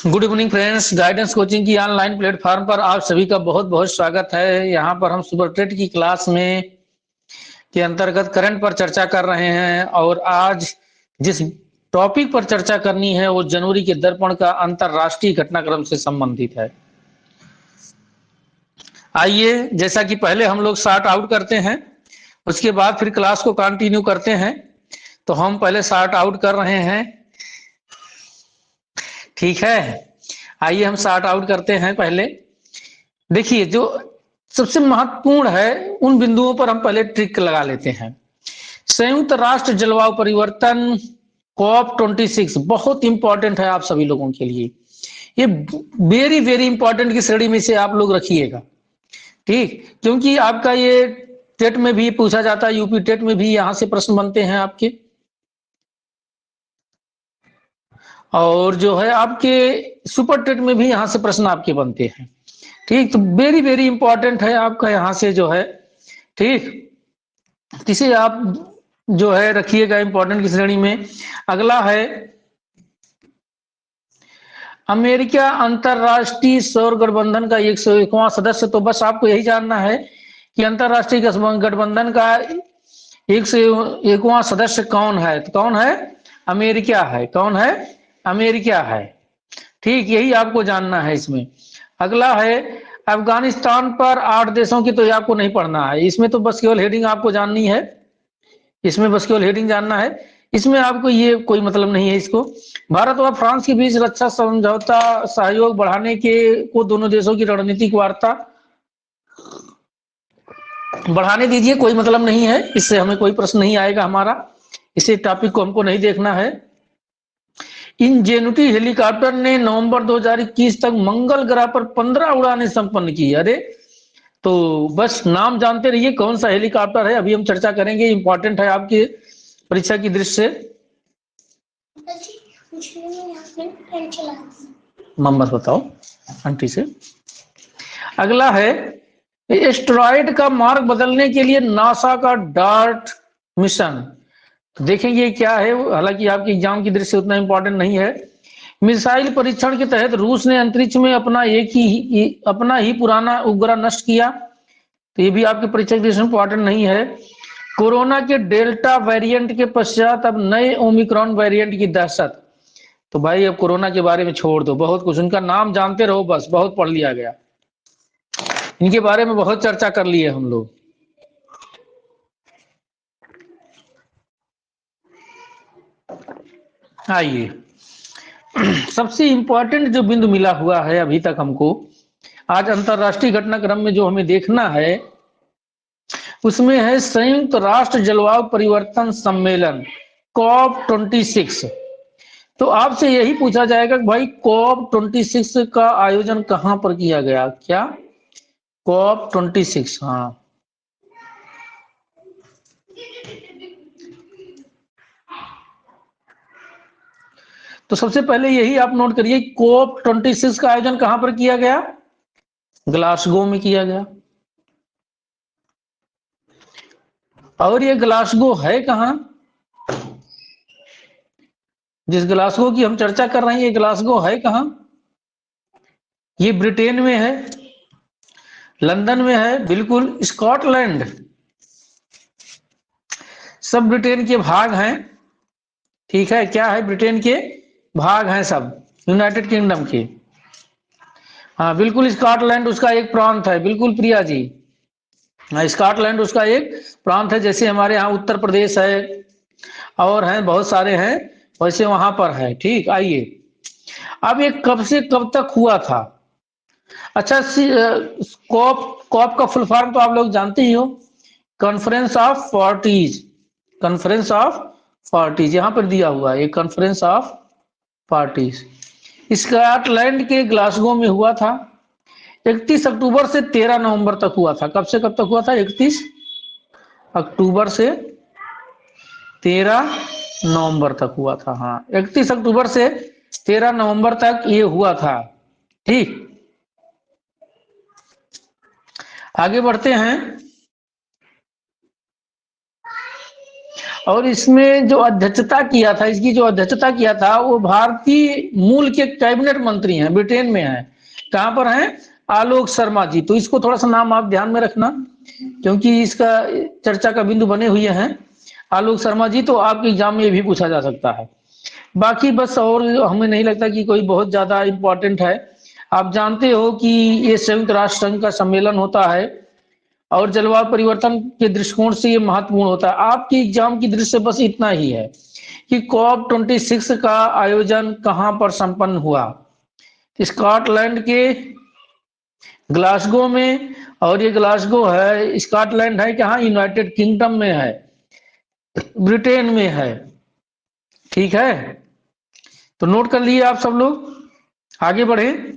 Good evening friends, guidance coaching की online platform पर आप सभी का बहुत बहुत स्वागत है। यहाँ पर हम सुपर टेट की क्लास में के अंतर्गत करंट पर चर्चा कर रहे हैं और आज जिस टॉपिक पर चर्चा करनी है वो जनवरी के दर्पण का अंतरराष्ट्रीय घटनाक्रम से संबंधित है। आइए, जैसा कि पहले हम लोग शॉर्ट आउट करते हैं, उसके बाद फिर क्लास को कंटिन्यू करते हैं। तो हम पहले शॉर्ट आउट कर रहे हैं, ठीक है। आइए हम शॉर्ट आउट करते हैं। पहले देखिए, जो सबसे महत्वपूर्ण है उन बिंदुओं पर हम पहले ट्रिक लगा लेते हैं। संयुक्त राष्ट्र जलवायु परिवर्तन COP26 बहुत इंपॉर्टेंट है आप सभी लोगों के लिए। ये वेरी वेरी इंपॉर्टेंट की श्रेणी में से आप लोग रखिएगा, ठीक, क्योंकि आपका ये टेट में भी पूछा जाता है, यूपी टेट में भी यहां से प्रश्न बनते हैं आपके, और जो है आपके सुपर टेट में भी यहां से प्रश्न आपके बनते हैं, ठीक। तो वेरी वेरी इंपॉर्टेंट है आपका यहां से जो है, ठीक। इसे आप जो है रखिएगा इंपॉर्टेंट की श्रेणी में। अगला है अमेरिका अंतरराष्ट्रीय सौर गठबंधन का 101वां सदस्य। तो बस आपको यही जानना है कि अंतरराष्ट्रीय गठबंधन का 101वां सदस्य कौन है। तो कौन है? अमेरिका है। कौन है? अमेरिका है, ठीक। यही आपको जानना है इसमें। अगला है अफगानिस्तान पर 8 देशों की, तो ये आपको नहीं पढ़ना है, इसमें तो बस केवल हेडिंग आपको जाननी है, इसमें बस केवल हेडिंग जानना है, इसमें आपको ये कोई मतलब नहीं है इसको। भारत और फ्रांस के बीच रक्षा समझौता सहयोग बढ़ाने के को दोनों देशों की रणनीतिक वार्ता बढ़ाने दीजिए, कोई मतलब नहीं है, इससे हमें कोई प्रश्न नहीं आएगा हमारा, इसे टॉपिक को हमको नहीं देखना है। इंजेनुटी हेलीकॉप्टर ने नवंबर 2021 तक मंगल ग्रह पर 15 उड़ानें संपन्न की। अरे, तो बस नाम जानते रहिए कौन सा हेलीकॉप्टर है, अभी हम चर्चा करेंगे, इंपॉर्टेंट है आपकी परीक्षा की दृष्टि से। नंबर बताओ आंटी से। अगला है एस्टेरॉयड का मार्ग बदलने के लिए नासा का डार्ट मिशन। देखेंगे क्या है, हालांकि आपके एग्जाम की दृष्टि से उतना इंपॉर्टेंट नहीं है। मिसाइल परीक्षण के तहत रूस ने अंतरिक्ष में अपना ही पुराना उपग्रह नष्ट किया। तो ये भी आपके परीक्षा की दृष्टि से इंपॉर्टेंट नहीं है। कोरोना के डेल्टा वेरिएंट के पश्चात अब नए ओमिक्रॉन वेरिएंट की दहशत। तो भाई अब कोरोना के बारे में छोड़ दो, बहुत कुछ उनका नाम जानते रहो, बस बहुत पढ़ लिया गया, इनके बारे में बहुत चर्चा कर ली है हम लोग। आइए, सबसे इंपॉर्टेंट जो बिंदु मिला हुआ है अभी तक हमको, आज अंतरराष्ट्रीय घटनाक्रम में जो हमें देखना है उसमें है संयुक्त राष्ट्र जलवायु परिवर्तन सम्मेलन COP26। तो आपसे यही पूछा जाएगा कि भाई COP26 का आयोजन कहां पर किया गया? क्या COP26? हाँ, तो सबसे पहले यही आप नोट करिए, COP26 का आयोजन कहां पर किया गया? ग्लासगो में किया गया। और ये ग्लासगो है कहां? जिस ग्लासगो की हम चर्चा कर रहे हैं, ये ग्लासगो है कहां? ये ब्रिटेन में है, लंदन में है, बिल्कुल, स्कॉटलैंड, सब ब्रिटेन के भाग हैं, ठीक है। क्या है? ब्रिटेन के भाग हैं सब, यूनाइटेड किंगडम के। हाँ बिल्कुल, स्कॉटलैंड उसका एक प्रांत है, बिल्कुल प्रिया जी। हाँ, स्कॉटलैंड उसका एक प्रांत है, जैसे हमारे यहाँ उत्तर प्रदेश है और हैं बहुत सारे हैं, वैसे वहां पर है, ठीक। आइए, अब ये कब से कब तक हुआ था? अच्छा, कॉप का फुल फॉर्म तो आप लोग जानते ही हो, conference of parties. Conference of parties यहां पर दिया हुआ है, कॉन्फ्रेंस ऑफ पार्टीज स्कॉटलैंड के ग्लासगो में हुआ था। 31 अक्टूबर से 13 नवंबर तक हुआ था। कब से कब तक हुआ था? 31 अक्टूबर से 13 नवंबर तक हुआ था। हाँ, 31 अक्टूबर से 13 नवंबर तक ये हुआ था, ठीक। आगे बढ़ते हैं। और इसमें जो अध्यक्षता किया था, इसकी जो अध्यक्षता किया था वो भारतीय मूल के कैबिनेट मंत्री हैं, ब्रिटेन में हैं। कहां पर हैं? आलोक शर्मा जी। तो इसको थोड़ा सा नाम आप ध्यान में रखना, क्योंकि इसका चर्चा का बिंदु बने हुए हैं आलोक शर्मा जी। तो आपके एग्जाम में ये भी पूछा जा सकता है। बाकी बस और हमें नहीं लगता कि कोई बहुत ज्यादा इंपॉर्टेंट है। आप जानते हो कि ये संयुक्त राष्ट्र संघ का सम्मेलन होता है और जलवायु परिवर्तन के दृष्टिकोण से ये महत्वपूर्ण होता है। आपके एग्जाम की दृष्टि से बस इतना ही है कि COP26 का आयोजन कहां पर संपन्न हुआ? स्कॉटलैंड के ग्लासगो में। और ये ग्लासगो है, स्कॉटलैंड है कहाँ? यूनाइटेड किंगडम में है, ब्रिटेन में है। ठीक है, तो नोट कर लिए आप सब लोग, आगे बढ़े।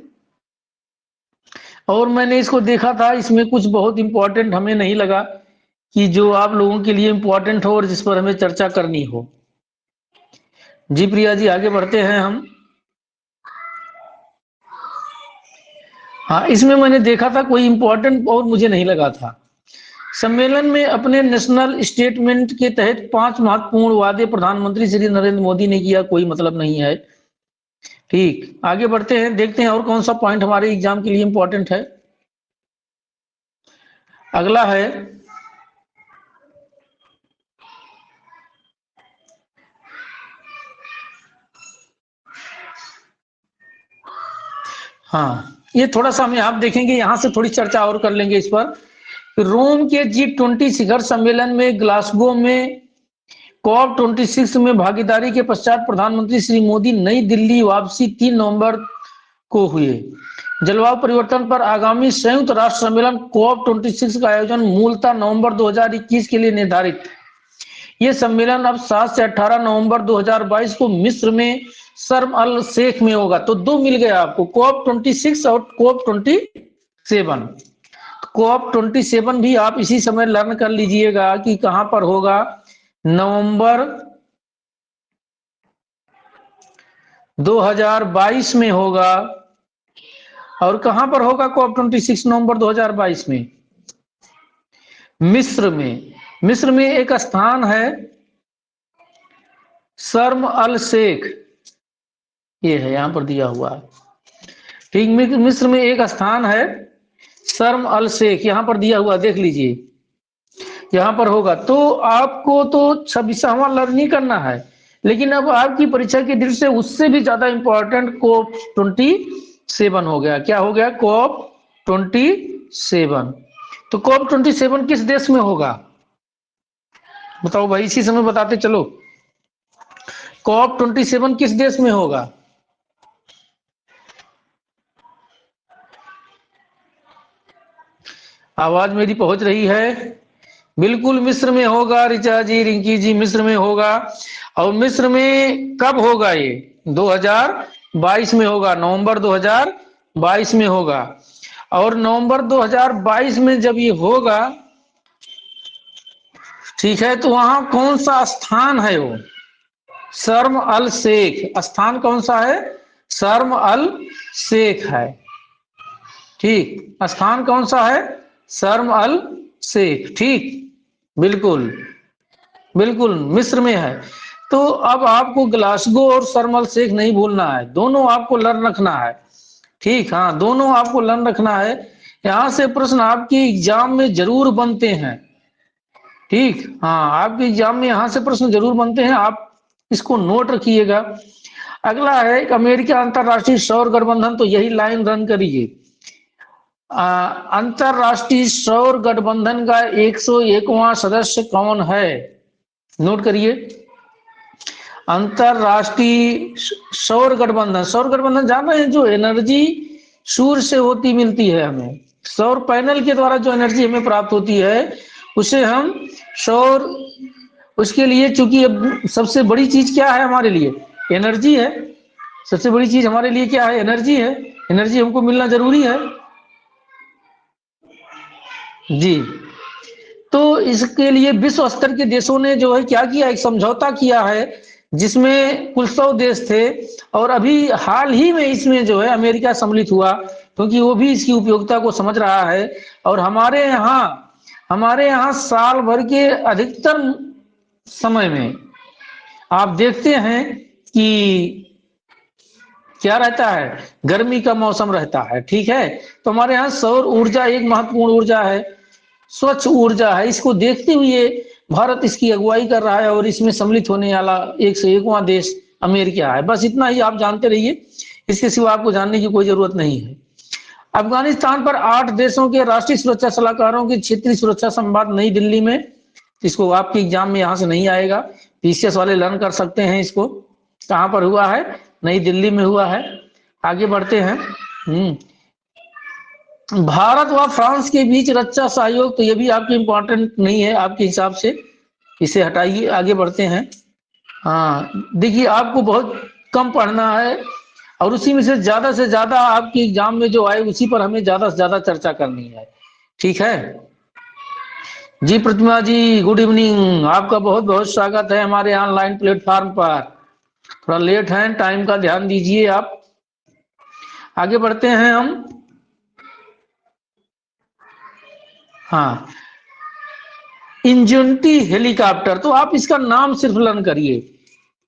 और मैंने इसको देखा था, इसमें कुछ बहुत इंपॉर्टेंट हमें नहीं लगा कि जो आप लोगों के लिए इंपॉर्टेंट हो और जिस पर हमें चर्चा करनी हो। जी प्रिया जी, आगे बढ़ते हैं हम। हाँ, इसमें मैंने देखा था कोई इंपॉर्टेंट और मुझे नहीं लगा था। सम्मेलन में अपने नेशनल स्टेटमेंट के तहत 5 महत्वपूर्ण वादे प्रधानमंत्री श्री नरेंद्र मोदी ने किया, कोई मतलब नहीं है। ठीक, आगे बढ़ते हैं, देखते हैं और कौन सा पॉइंट हमारे एग्जाम के लिए इंपॉर्टेंट है। अगला है हाँ, ये थोड़ा सा हम आप देखेंगे, यहां से थोड़ी चर्चा और कर लेंगे इस पर। रोम के G20 शिखर सम्मेलन में ग्लासगो में COP26 में भागीदारी के पश्चात प्रधानमंत्री श्री मोदी नई दिल्ली वापसी 3 नवंबर को हुए। जलवायु परिवर्तन पर आगामी संयुक्त राष्ट्र सम्मेलन COP26 का आयोजन मूलतः नवंबर 2021 के लिए निर्धारित। यह सम्मेलन अब 7 से 18 नवंबर 2022 को मिस्र में शर्म अल शेख में होगा। तो दो मिल गया आपको, COP26 और COP27। COP27 भी आप इसी समय लर्न कर लीजिएगा कि कहां पर होगा। नवंबर 2022 में होगा। और कहां पर होगा COP26 नवंबर 2022 में? मिस्र में। मिस्र में एक स्थान है शर्म अल शेख, ये है यहां पर दिया हुआ है। ठीक, मिस्र में एक स्थान है शर्म अल शेख, यहां पर दिया हुआ, देख लीजिए, यहां पर होगा। तो आपको तो 26वां लर्न नहीं करना है, लेकिन अब आपकी परीक्षा की दृष्टि से उससे भी ज्यादा इंपॉर्टेंट COP27 हो गया। क्या हो गया? COP27। तो COP27 किस देश में होगा? बताओ भाई, इसी समय बताते चलो। COP27 किस देश में होगा? आवाज मेरी पहुंच रही है? बिल्कुल मिस्र में होगा रिचा जी, रिंकी जी, मिस्र में होगा। और मिस्र में कब होगा? ये 2022 में होगा, नवंबर 2022 में होगा। और नवंबर 2022 में जब ये होगा, ठीक है, तो वहां कौन सा स्थान है? वो शर्म अल शेख। स्थान कौन सा है? शर्म अल शेख है। ठीक, स्थान कौन सा है? शर्म अल शेख। ठीक, बिल्कुल बिल्कुल मिस्र में है। तो अब आपको ग्लासगो और शर्म अल शेख नहीं भूलना है, दोनों आपको लर्न रखना है। ठीक, हाँ, दोनों आपको लर्न रखना है। यहां से प्रश्न आपके एग्जाम में जरूर बनते हैं। ठीक, हाँ, आपके एग्जाम में यहां से प्रश्न जरूर बनते हैं, आप इसको नोट रखिएगा। अगला है एक अमेरिका अंतरराष्ट्रीय सौर गठबंधन, तो यही लाइन रन करिए। अंतरराष्ट्रीय सौर गठबंधन का 101वां सदस्य कौन है? नोट करिए, अंतरराष्ट्रीय सौर गठबंधन। सौर गठबंधन जान रहे हैं? जो एनर्जी सूर्य से होती मिलती है हमें, सौर पैनल के द्वारा जो एनर्जी हमें प्राप्त होती है उसे हम सौर, उसके लिए चूंकि अब सबसे बड़ी चीज क्या है हमारे लिए? एनर्जी है। सबसे बड़ी चीज हमारे लिए क्या है? एनर्जी है। एनर्जी हमको मिलना जरूरी है जी। तो इसके लिए विश्व स्तर के देशों ने जो है क्या किया? एक समझौता किया है जिसमें कुल 100 देश थे। और अभी हाल ही में इसमें जो है अमेरिका सम्मिलित हुआ, क्योंकि वो भी इसकी उपयोगिता को समझ रहा है। और हमारे यहाँ साल भर के अधिकतर समय में आप देखते हैं कि क्या रहता है, गर्मी का मौसम रहता है, ठीक है। तो हमारे यहाँ सौर ऊर्जा एक महत्वपूर्ण ऊर्जा है, स्वच्छ ऊर्जा है। इसको देखते हुए भारत इसकी अगुवाई कर रहा है और इसमें सम्मिलित होने वाला 101वां देश अमेरिका है। बस इतना ही आप जानते रहिए, इसके सिवा आपको जानने की कोई जरूरत नहीं है। अफगानिस्तान पर 8 देशों के राष्ट्रीय सुरक्षा सलाहकारों की क्षेत्रीय सुरक्षा संवाद नई दिल्ली में। इसको आपके एग्जाम में यहां से नहीं आएगा, पीसीएस वाले लर्न कर सकते हैं। इसको कहां पर हुआ है, नई दिल्ली में हुआ है। आगे बढ़ते हैं। भारत व फ्रांस के बीच रक्षा सहयोग, तो ये भी आपके इंपॉर्टेंट नहीं है आपके हिसाब से, इसे हटाइए। आगे बढ़ते हैं। हाँ देखिए, आपको बहुत कम पढ़ना है और उसी में से ज्यादा आपके एग्जाम में जो आए उसी पर हमें ज्यादा से ज्यादा चर्चा करनी है, ठीक है जी। प्रतिमा जी गुड इवनिंग, आपका बहुत बहुत स्वागत है हमारे ऑनलाइन प्लेटफॉर्म पर। थोड़ा लेट है, टाइम का ध्यान दीजिए आप। आगे बढ़ते हैं हम। हाँ, इंजेनिटी हेलीकॉप्टर, तो आप इसका नाम सिर्फ लर्न करिए।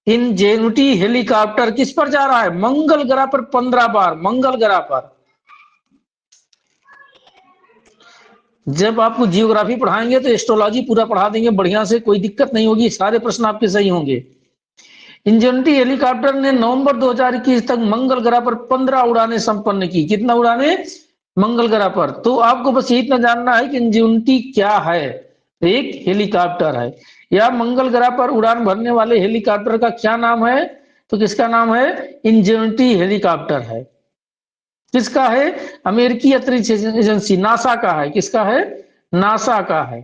इंजेनिटी हेलीकॉप्टर किस पर जा रहा है, मंगल ग्रह पर 15 बार, मंगल ग्रह पर। जब आपको जियोग्राफी पढ़ाएंगे तो एस्ट्रोलॉजी पूरा पढ़ा देंगे बढ़िया से, कोई दिक्कत नहीं होगी, सारे प्रश्न आपके सही होंगे। इंजेनिटी हेलीकॉप्टर ने नवंबर 2021 तक मंगल ग्रह पर 15 उड़ानें संपन्न की। कितना उड़ानें, मंगल ग्रह पर। तो आपको बस इतना जानना है कि इंजेनिटी क्या है, एक हेलीकॉप्टर है, या मंगल ग्रह पर उड़ान भरने वाले हेलीकॉप्टर का क्या नाम है, तो किसका नाम है, इंजेनिटी हेलीकॉप्टर है। किसका है, अमेरिकी अंतरिक्ष एजेंसी नासा का है। किसका है, नासा का है।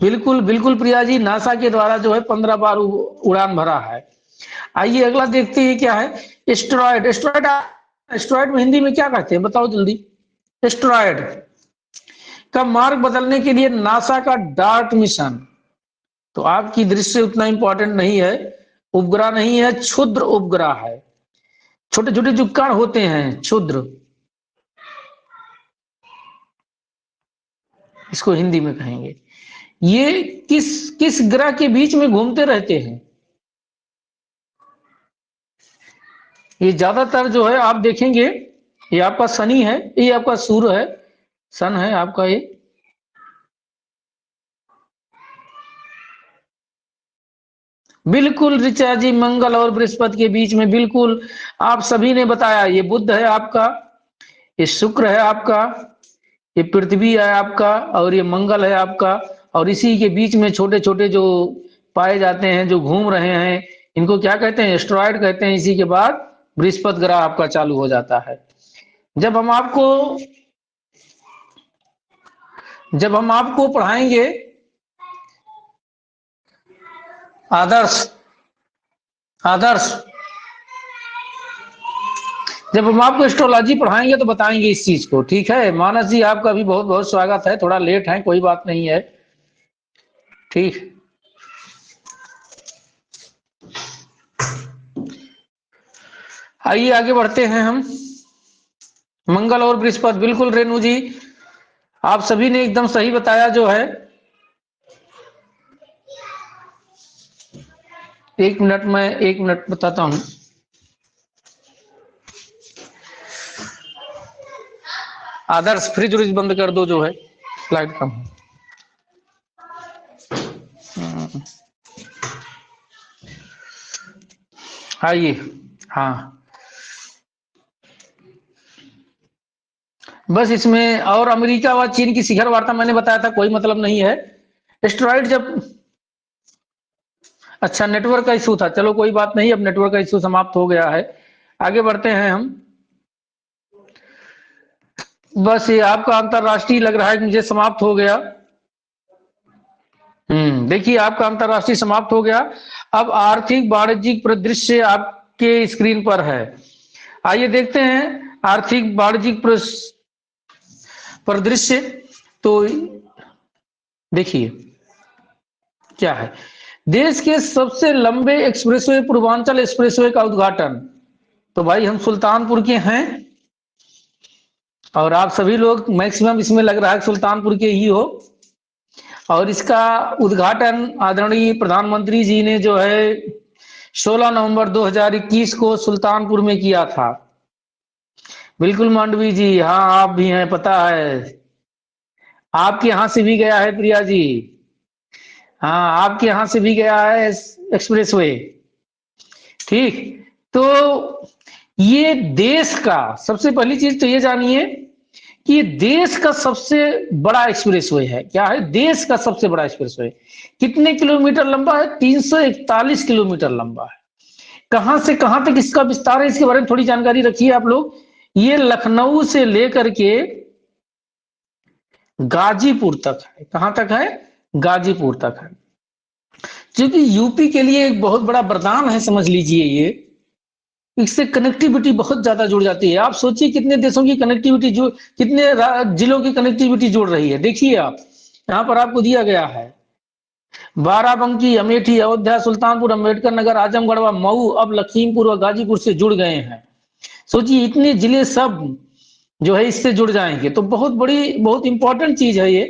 बिल्कुल बिल्कुल प्रिया जी, नासा के द्वारा जो है 15 बार उड़ान भरा है। आइए अगला देखते हैं क्या है, एस्ट्रॉयड। एस्ट्रॉयड, एस्ट्रॉयड में हिंदी में क्या कहते हैं बताओ जल्दी। एस्ट्रॉयड का मार्ग बदलने के लिए नासा का डार्ट मिशन, तो आपकी दृष्टि उतना इंपॉर्टेंट नहीं है, उपग्रह नहीं है, क्षुद्र उपग्रह है। छोटे छोटे जो कण होते हैं, क्षुद्र, इसको हिंदी में कहेंगे। ये किस किस ग्रह के बीच में घूमते रहते हैं। ये ज्यादातर जो है आप देखेंगे, ये आपका शनि है, ये आपका सूर्य है, सन है आपका ये। बिल्कुल ऋचा जी, मंगल और बृहस्पति के बीच में, बिल्कुल आप सभी ने बताया। ये बुध है आपका, ये शुक्र है आपका, ये पृथ्वी है आपका, और ये मंगल है आपका। और इसी के बीच में छोटे छोटे जो पाए जाते हैं, जो घूम रहे हैं, इनको क्या कहते हैं, एस्ट्रॉयड कहते हैं। इसी के बाद बृहस्पति ग्रह आपका चालू हो जाता है। जब हम आपको पढ़ाएंगे आदर्श, आदर्श जब हम आपको एस्ट्रोलॉजी पढ़ाएंगे तो बताएंगे इस चीज को, ठीक है। मानस जी आपका भी बहुत बहुत स्वागत है, थोड़ा लेट है, कोई बात नहीं है, ठीक। आइए आगे बढ़ते हैं हम। मंगल और बृहस्पति, बिल्कुल रेणु जी, आप सभी ने एकदम सही बताया जो है। एक मिनट, मैं 1 मिनट बताता हूं। आदर्श फ्रिज व्रिज बंद कर दो जो है, लाइट कम है। आइए, हाँ बस इसमें, और अमेरिका व चीन की शिखर वार्ता मैंने बताया था, कोई मतलब नहीं है। एस्ट्रॉइड जब, अच्छा नेटवर्क का इशू था, चलो कोई बात नहीं, अब नेटवर्क का इशू समाप्त हो गया है। आगे बढ़ते हैं हम। बस ये आपका अंतरराष्ट्रीय लग रहा है कि मुझे समाप्त हो गया। देखिए आपका अंतरराष्ट्रीय समाप्त हो गया। अब आर्थिक वाणिज्यिक परिदृश्य आपके स्क्रीन पर है। आइए देखते हैं आर्थिक वाणिज्यिक परिदृश्य। तो देखिए क्या है, देश के सबसे लंबे एक्सप्रेसवे पूर्वांचल एक्सप्रेसवे का उद्घाटन। तो भाई हम सुल्तानपुर के हैं, और आप सभी लोग मैक्सिमम इसमें लग रहा है सुल्तानपुर के ही हो। और इसका उद्घाटन आदरणीय प्रधानमंत्री जी ने जो है 16 नवंबर 2021 को सुल्तानपुर में किया था। बिल्कुल मांडवी जी, हाँ आप भी हैं, पता है आपके यहाँ से भी गया है प्रिया जी। हाँ आपके यहाँ से भी गया है एक्सप्रेसवे। ठीक, तो ये देश का सबसे पहली चीज तो ये जानिए कि देश का सबसे बड़ा एक्सप्रेसवे है। क्या है? देश का सबसे बड़ा एक्सप्रेसवे। कितने किलोमीटर लंबा है? 341 किलोमीटर लंबा है। कहां से कहां तक इसका विस्तार है, इसके बारे में थोड़ी जानकारी रखिए आप लोग। ये लखनऊ से लेकर के गाजीपुर तक है। कहां तक है? गाजीपुर तक है। क्योंकि यूपी के लिए एक बहुत बड़ा वरदान है, समझ लीजिए। ये इससे कनेक्टिविटी बहुत ज्यादा जुड़ जाती है। आप सोचिए कितने देशों की कनेक्टिविटी जो, कितने जिलों की कनेक्टिविटी जुड़ रही है। देखिए आप, यहाँ पर आपको दिया गया है बाराबंकी, अमेठी, अयोध्या, सुल्तानपुर, अम्बेडकर नगर, आजमगढ़ व मऊ अब लखीमपुर व गाजीपुर से जुड़ गए हैं। सोचिए इतने जिले सब जो है इससे जुड़ जाएंगे, तो बहुत बड़ी, बहुत इंपॉर्टेंट चीज है ये।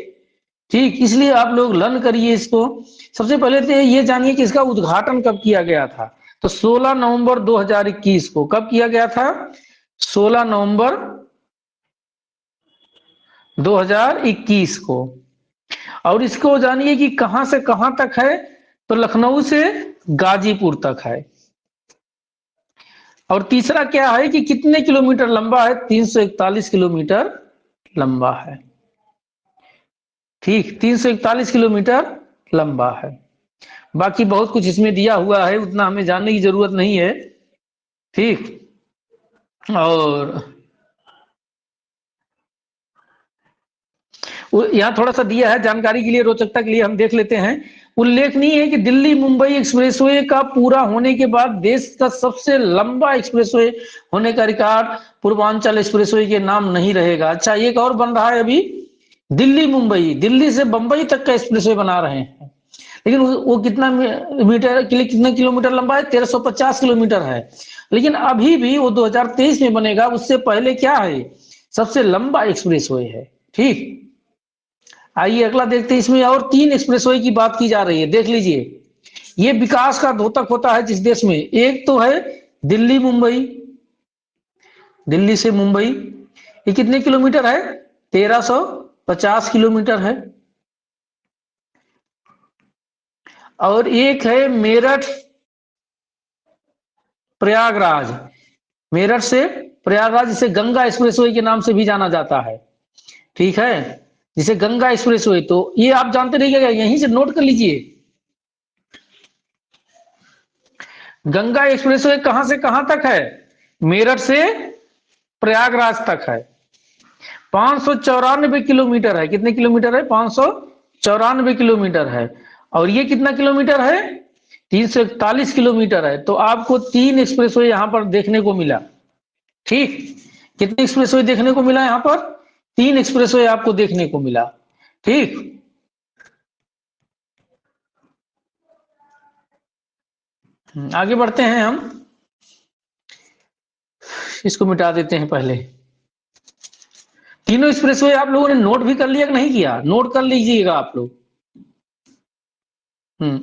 ठीक, इसलिए आप लोग लर्न करिए इसको। सबसे पहले तो ये जानिए कि इसका उद्घाटन कब किया गया था। तो 16 नवंबर 2021 को कब किया गया था? 16 नवंबर 2021 को। और इसको जानिए कि कहां से कहां तक है। तो लखनऊ से गाजीपुर तक है। और तीसरा क्या है कि कितने किलोमीटर लंबा है? 341 किलोमीटर लंबा है। ठीक, 341 किलोमीटर लंबा है। बाकी बहुत कुछ इसमें दिया हुआ है, उतना हमें जानने की जरूरत नहीं है। ठीक, और यहाँ थोड़ा सा दिया है जानकारी के लिए, रोचकता के लिए हम देख लेते हैं। उल्लेखनीय है कि दिल्ली मुंबई एक्सप्रेसवे का पूरा होने के बाद देश का सबसे लंबा एक्सप्रेसवे होने का रिकॉर्ड पूर्वांचल एक्सप्रेसवे के नाम नहीं रहेगा। अच्छा, एक और बन रहा है अभी, दिल्ली मुंबई, दिल्ली से बंबई तक का एक्सप्रेसवे बना रहे हैं। लेकिन वो कितना मीटर के लिए, कितना किलोमीटर लंबा है? 1350 किलोमीटर है। लेकिन अभी भी वो 2023 में बनेगा। उससे पहले क्या है? सबसे लंबा एक्सप्रेसवे है। ठीक, आइए अगला देखते हैं। इसमें और 3 एक्सप्रेसवे की बात की जा रही है, देख लीजिए। ये विकास का द्योतक होता है जिस देश में। एक तो है दिल्ली मुंबई, दिल्ली से मुंबई, ये कितने किलोमीटर है? 1350 किलोमीटर है। और एक है मेरठ प्रयागराज, मेरठ से प्रयागराज, जिसे गंगा एक्सप्रेसवे के नाम से भी जाना जाता है। ठीक है, जिसे गंगा एक्सप्रेसवे, तो ये आप जानते रहिएगा, यहीं से नोट कर लीजिए। गंगा एक्सप्रेसवे कहां से कहां तक है? मेरठ से प्रयागराज तक है। 594 किलोमीटर है। कितने किलोमीटर है? 594 किलोमीटर है। और ये कितना किलोमीटर है? 341 किलोमीटर है। तो आपको 3 एक्सप्रेसवे यहां पर देखने को मिला। ठीक, कितने एक्सप्रेसवे देखने को मिला? यहां पर 3 एक्सप्रेसवे आपको देखने को मिला। ठीक, आगे बढ़ते हैं हम, इसको मिटा देते हैं पहले। तीनों एक्सप्रेसवे आप लोगों ने नोट भी कर लिया कि नहीं किया? नोट कर लीजिएगा आप लोग।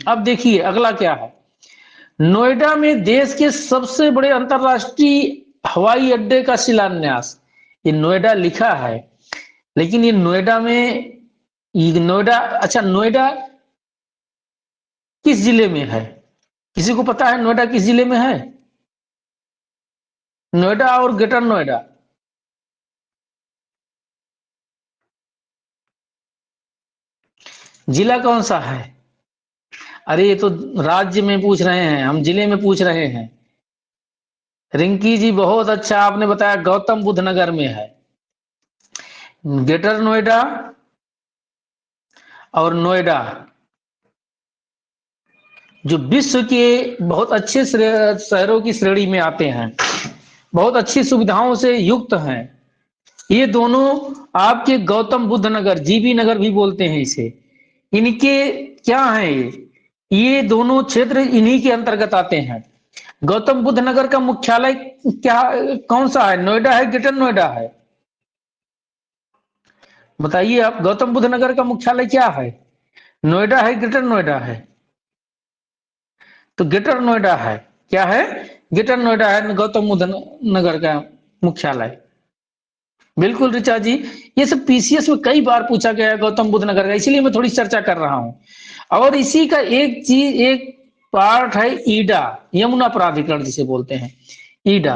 अब देखिए अगला क्या है। नोएडा में देश के सबसे बड़े अंतरराष्ट्रीय हवाई अड्डे का शिलान्यास। ये नोएडा लिखा है, लेकिन ये नोएडा में, ये नोएडा, अच्छा नोएडा किस जिले में है? किसी को पता है नोएडा किस जिले में है? नोएडा और ग्रेटर नोएडा, जिला कौन सा है? अरे ये तो राज्य में पूछ रहे हैं, हम जिले में पूछ रहे हैं। रिंकी जी बहुत अच्छा आपने बताया, गौतम बुद्ध नगर में है। ग्रेटर नोएडा और नोएडा जो विश्व के बहुत अच्छे शहरों की श्रेणी में आते हैं, बहुत अच्छी सुविधाओं से युक्त हैं। ये दोनों आपके गौतम बुद्ध नगर, जीबी नगर भी बोलते हैं इसे, इनके क्या है, ये दोनों क्षेत्र इन्हीं के अंतर्गत आते हैं। गौतम बुद्ध नगर का मुख्यालय क्या, कौन सा है? नोएडा है, ग्रेटर नोएडा है? बताइए आप, गौतम बुद्ध नगर का मुख्यालय क्या है? नोएडा है, ग्रेटर नोएडा है? तो ग्रेटर नोएडा है। क्या है? ग्रेटर नोएडा है गौतम बुद्ध नगर का मुख्यालय। बिल्कुल ऋचा जी, ये सब पीसीएस में कई बार पूछा गया है गौतम बुद्ध नगर का, इसीलिए मैं थोड़ी चर्चा कर रहा हूं। और इसी का एक चीज, एक पार्ट है ईडा, यमुना प्राधिकरण जिसे बोलते हैं, ईडा।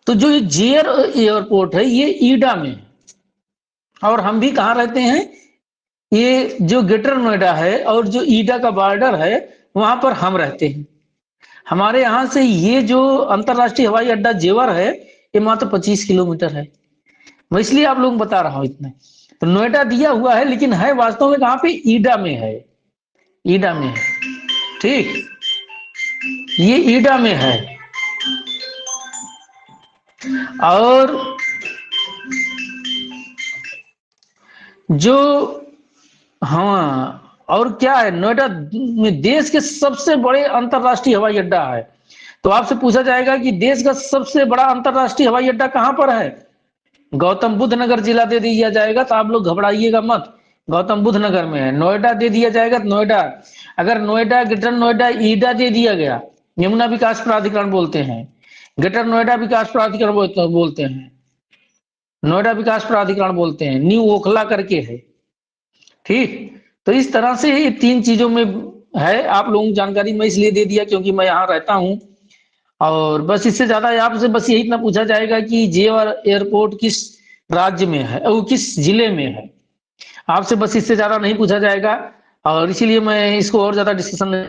तो जो ये जेयर एयरपोर्ट है ये ईडा में है। और हम भी कहाँ रहते हैं? ये जो ग्रेटर नोएडा है और जो ईडा का बॉर्डर है वहां पर हम रहते हैं। हमारे यहाँ से ये जो अंतरराष्ट्रीय हवाई अड्डा जेवर है ये मात्र 25 किलोमीटर है। मैं इसलिए आप लोगों को बता रहा हूँ इतना। तो नोएडा दिया हुआ है लेकिन है वास्तव में कहाँ पे? ईडा में है। ईडा में है, ठीक, ये ईडा में है। और जो, हाँ, और क्या है, नोएडा में देश के सबसे बड़े अंतरराष्ट्रीय हवाई अड्डा है। तो आपसे पूछा जाएगा कि देश का सबसे बड़ा अंतरराष्ट्रीय हवाई अड्डा कहां पर है? गौतम बुद्ध नगर जिला दे दिया जाएगा तो आप लोग घबराइएगा मत, गौतम बुद्ध नगर में है। नोएडा दे दिया जाएगा तो नोएडा, अगर नोएडा, ग्रेटर नोएडा, ईडा दे दिया गया, यमुना विकास प्राधिकरण बोलते हैं, ग्रेटर नोएडा विकास प्राधिकरण बोलते हैं, नोएडा विकास प्राधिकरण बोलते हैं, न्यू ओखला करके है, ठीक। तो इस तरह से ये तीन चीजों में है। आप लोगों को जानकारी मैं इसलिए दे दिया क्योंकि मैं यहाँ रहता हूँ। और बस इससे ज्यादा आपसे बस यही इतना पूछा जाएगा कि जेवर एयरपोर्ट किस राज्य में है, वो किस जिले में है, आपसे बस इससे ज्यादा नहीं पूछा जाएगा। और इसीलिए मैं इसको और ज्यादा डिस्कशन।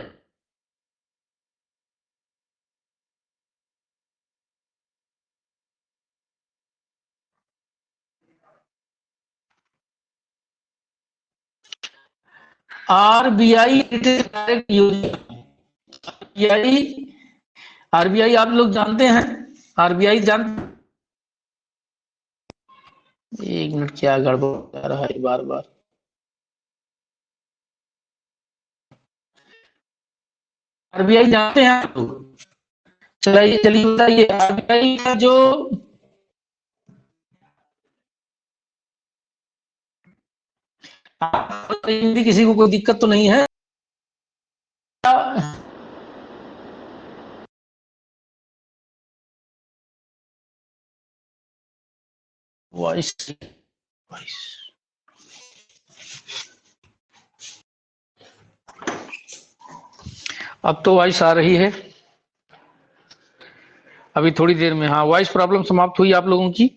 आरबीआई डायरेक्ट योजना, आरबीआई, आरबीआई आप लोग जानते हैं? आरबीआई जान, एक मिनट, क्या गड़बड़ हो रहा है बार बार। आरबीआई जानते हैं आप लोग? चलिए चलिए बताइए, आरबीआई का जो, हिंदी किसी को कोई दिक्कत तो नहीं है? वॉइस, वॉइस, अब तो वॉइस आ रही है, अभी थोड़ी देर में। हाँ, वॉइस प्रॉब्लम समाप्त हुई आप लोगों की।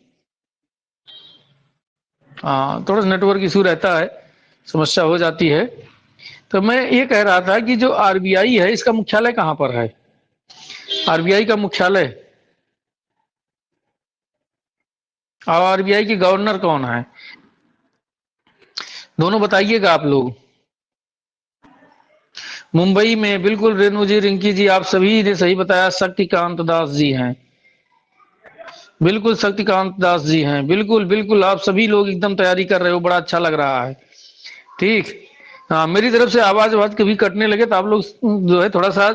हाँ, थोड़ा नेटवर्क इशू रहता है, समस्या हो जाती है। तो मैं ये कह रहा था कि जो आरबीआई है इसका मुख्यालय कहाँ पर है? आरबीआई का मुख्यालय, और आरबीआई के गवर्नर कौन है, दोनों बताइएगा आप लोग। मुंबई में, बिल्कुल रेणु जी, रिंकी जी, आप सभी ने सही बताया, शक्तिकांत दास जी हैं। बिल्कुल शक्तिकांत दास जी हैं, बिल्कुल बिल्कुल, आप सभी लोग एकदम तैयारी कर रहे हो, बड़ा अच्छा लग रहा है, ठीक। हाँ, मेरी तरफ से आवाज आवाज कभी कटने लगे तो आप लोग जो है थोड़ा सा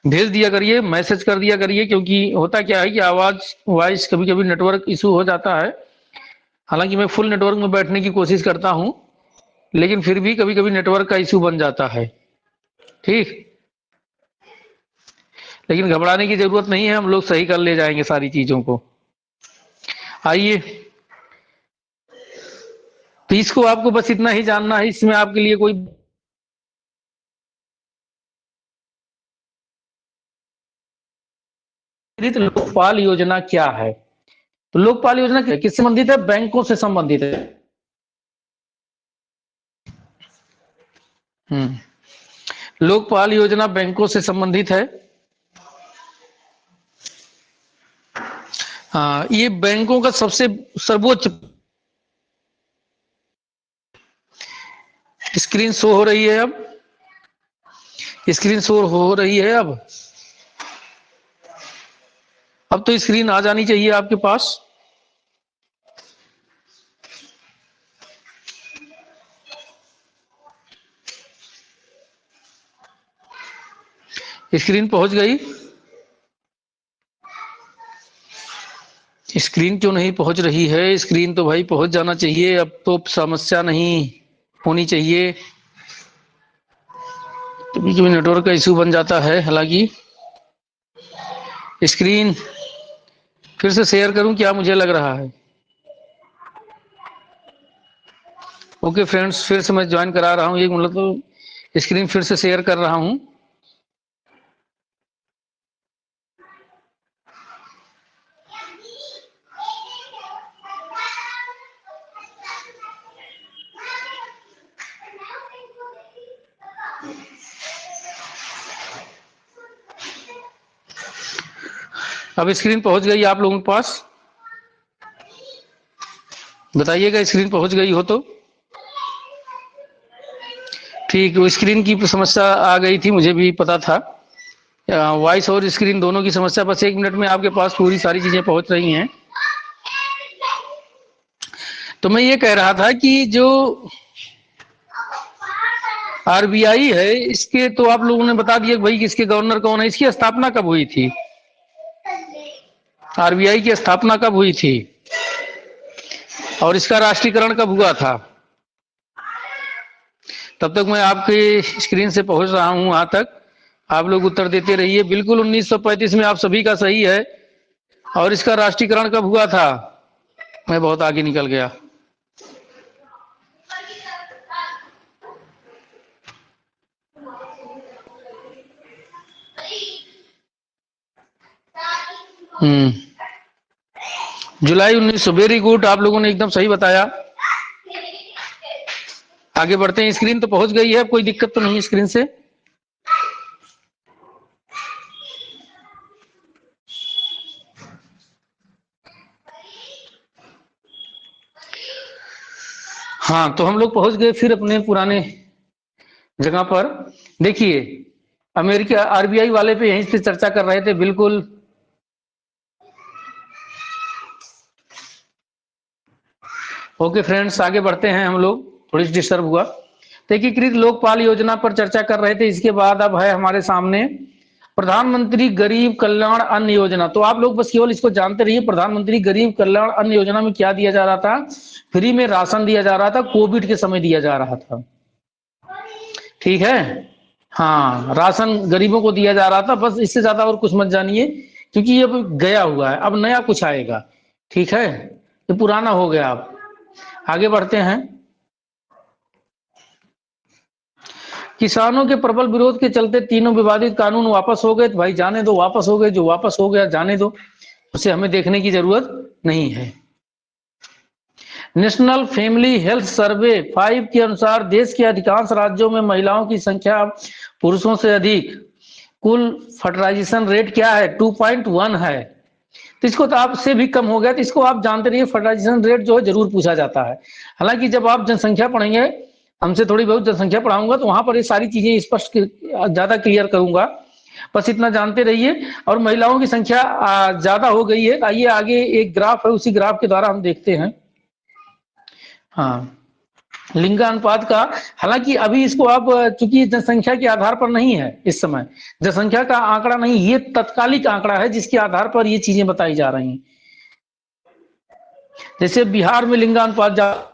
भेज दिया करिए, मैसेज कर दिया करिए, क्योंकि होता क्या है कि आवाज, वॉइस, कभी कभी नेटवर्क इशू हो जाता है। हालांकि मैं फुल नेटवर्क में बैठने की कोशिश करता हूँ, लेकिन फिर भी कभी कभी नेटवर्क का इशू बन जाता है, ठीक। लेकिन घबराने की जरूरत नहीं है, हम लोग सही कर ले जाएंगे सारी चीजों को। आइए, तो इसको आपको बस इतना ही जानना है, इसमें आपके लिए कोई लोकपाल योजना क्या है? तो लोकपाल योजना किससे संबंधित है? बैंकों से संबंधित है। लोकपाल योजना बैंकों से संबंधित है। हाँ, ये बैंकों का सबसे सर्वोच्च, स्क्रीन शो हो रही है अब, स्क्रीन शो हो रही है अब तो स्क्रीन आ जानी चाहिए आपके पास। स्क्रीन पहुंच गई, स्क्रीन क्यों नहीं पहुंच रही है? स्क्रीन तो भाई पहुंच जाना चाहिए, अब तो समस्या नहीं होनी चाहिए। कभी कभी नेटवर्क का इशू बन जाता है। हालांकि स्क्रीन फिर से शेयर करूं क्या, मुझे लग रहा है। ओके फ्रेंड्स, फिर से मैं ज्वाइन करा रहा हूं, एक मतलब तो स्क्रीन फिर से शेयर कर रहा हूं। अब स्क्रीन पहुंच गई आप लोगों के पास? बताइएगा स्क्रीन पहुंच गई हो तो। ठीक, वो स्क्रीन की समस्या आ गई थी, मुझे भी पता था। वॉइस और स्क्रीन दोनों की समस्या, बस 1 मिनट में आपके पास पूरी सारी चीजें पहुंच रही हैं। तो मैं ये कह रहा था कि जो आरबीआई है, इसके तो आप लोगों ने बता दिया भाई कि इसके गवर्नर कौन है। इसकी स्थापना कब हुई थी? आरबीआई की स्थापना कब हुई थी और इसका राष्ट्रीयकरण कब हुआ था? तब तक मैं आपके स्क्रीन से पहुंच रहा हूं वहां तक, आप लोग उत्तर देते रहिए। बिल्कुल 1935 में आप सभी का सही है। और इसका राष्ट्रीयकरण कब हुआ था? मैं बहुत आगे निकल गया। जुलाई 1900। वेरी गुड, आप लोगों ने एकदम सही बताया। आगे बढ़ते हैं। स्क्रीन तो पहुंच गई है, कोई दिक्कत तो नहीं है स्क्रीन से? हाँ, तो हम लोग पहुंच गए फिर अपने पुराने जगह पर। देखिए, अमेरिका आरबीआई वाले पे यहीं से चर्चा कर रहे थे। बिल्कुल ओके फ्रेंड्स, आगे बढ़ते हैं हम लोग। थोड़ी सी डिस्टर्ब हुआ। तो एकीकृत लोकपाल योजना पर चर्चा कर रहे थे। इसके बाद अब है हमारे सामने प्रधानमंत्री गरीब कल्याण अन्न योजना। तो आप लोग बस केवल इसको जानते रहिए, प्रधानमंत्री गरीब कल्याण अन्न योजना में क्या दिया जा रहा था? फ्री में राशन दिया जा रहा था, कोविड के समय दिया जा रहा था। ठीक है। हाँ, राशन गरीबों को दिया जा रहा था, बस इससे ज्यादा और कुछ मत जानिए, क्योंकि ये अब गया हुआ है, अब नया कुछ आएगा। ठीक है, ये पुराना हो गया। अब आगे बढ़ते हैं। किसानों के प्रबल विरोध के चलते तीनों विवादित कानून वापस हो गए। तो भाई जाने दो, वापस हो गए, जो वापस हो गया जाने दो, उसे हमें देखने की जरूरत नहीं है। नेशनल फैमिली हेल्थ सर्वे 5 के अनुसार देश के अधिकांश राज्यों में महिलाओं की संख्या पुरुषों से अधिक। कुल फर्टिलाइजेशन रेट क्या है? 2.1 है। तो इसको तो आपसे भी कम हो गया। तो इसको आप जानते रहिए, फर्टिलाइजेशन रेट जो है जरूर पूछा जाता है। हालांकि जब आप जनसंख्या पढ़ेंगे, हमसे थोड़ी बहुत जनसंख्या पढ़ाऊंगा, तो वहां पर ये सारी चीजें स्पष्ट ज्यादा क्लियर करूंगा। बस इतना जानते रहिए। और महिलाओं की संख्या ज्यादा हो गई है। आइए आगे एक ग्राफ है, उसी ग्राफ के द्वारा हम देखते हैं। हाँ, लिंगानुपात का। हालांकि अभी इसको आप, चूंकि जनसंख्या के आधार पर नहीं है इस समय, जनसंख्या का आंकड़ा नहीं, ये तत्कालिक आंकड़ा है जिसके आधार पर ये चीजें बताई जा रही हैं। जैसे बिहार में लिंगानुपात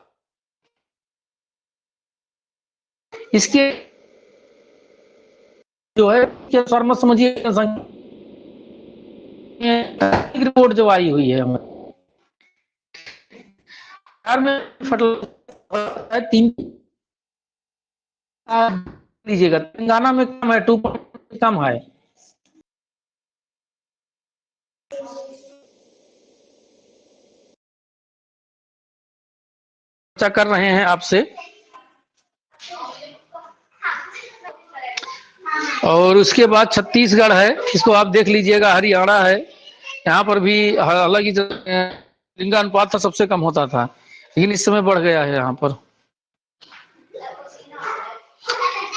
इसके जो है के अनुसार मत समझिए, रिपोर्ट जो आई हुई है हमें बिहार में फटल 3 लीजिएगा, तेलंगाना में कम है, 2 कम है। चर्चा कर रहे हैं आपसे। और उसके बाद छत्तीसगढ़ है, इसको आप देख लीजिएगा। हरियाणा है, यहाँ पर भी हालांकि लिंगानुपात था सबसे कम होता था, लेकिन इस समय बढ़ गया है। यहाँ पर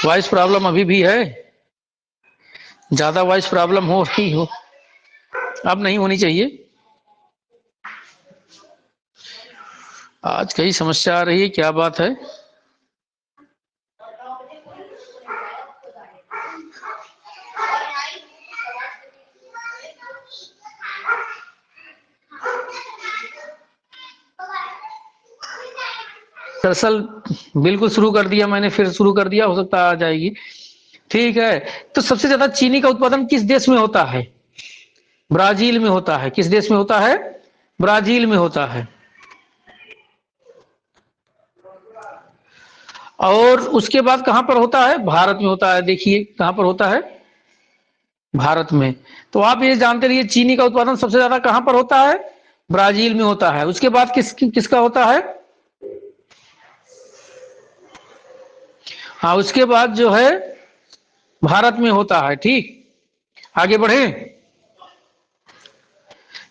वॉइस प्रॉब्लम अभी भी है, ज्यादा वॉइस प्रॉब्लम हो रही हो, अब नहीं होनी चाहिए। आज कई समस्या आ रही है, क्या बात है? दरअसल बिल्कुल शुरू कर दिया मैंने, फिर शुरू कर दिया, हो सकता आ जाएगी। ठीक है, तो सबसे ज्यादा चीनी का उत्पादन किस देश में होता है? ब्राजील में होता है। किस देश में होता है? ब्राजील में होता है। और उसके बाद कहां पर होता है? भारत में होता है। देखिए कहां पर होता है? भारत में। तो आप ये जानते रहिए चीनी का उत्पादन सबसे ज्यादा कहां पर होता है? ब्राजील में होता है। उसके बाद किसका होता है? हाँ, उसके बाद जो है भारत में होता है। ठीक, आगे बढ़े।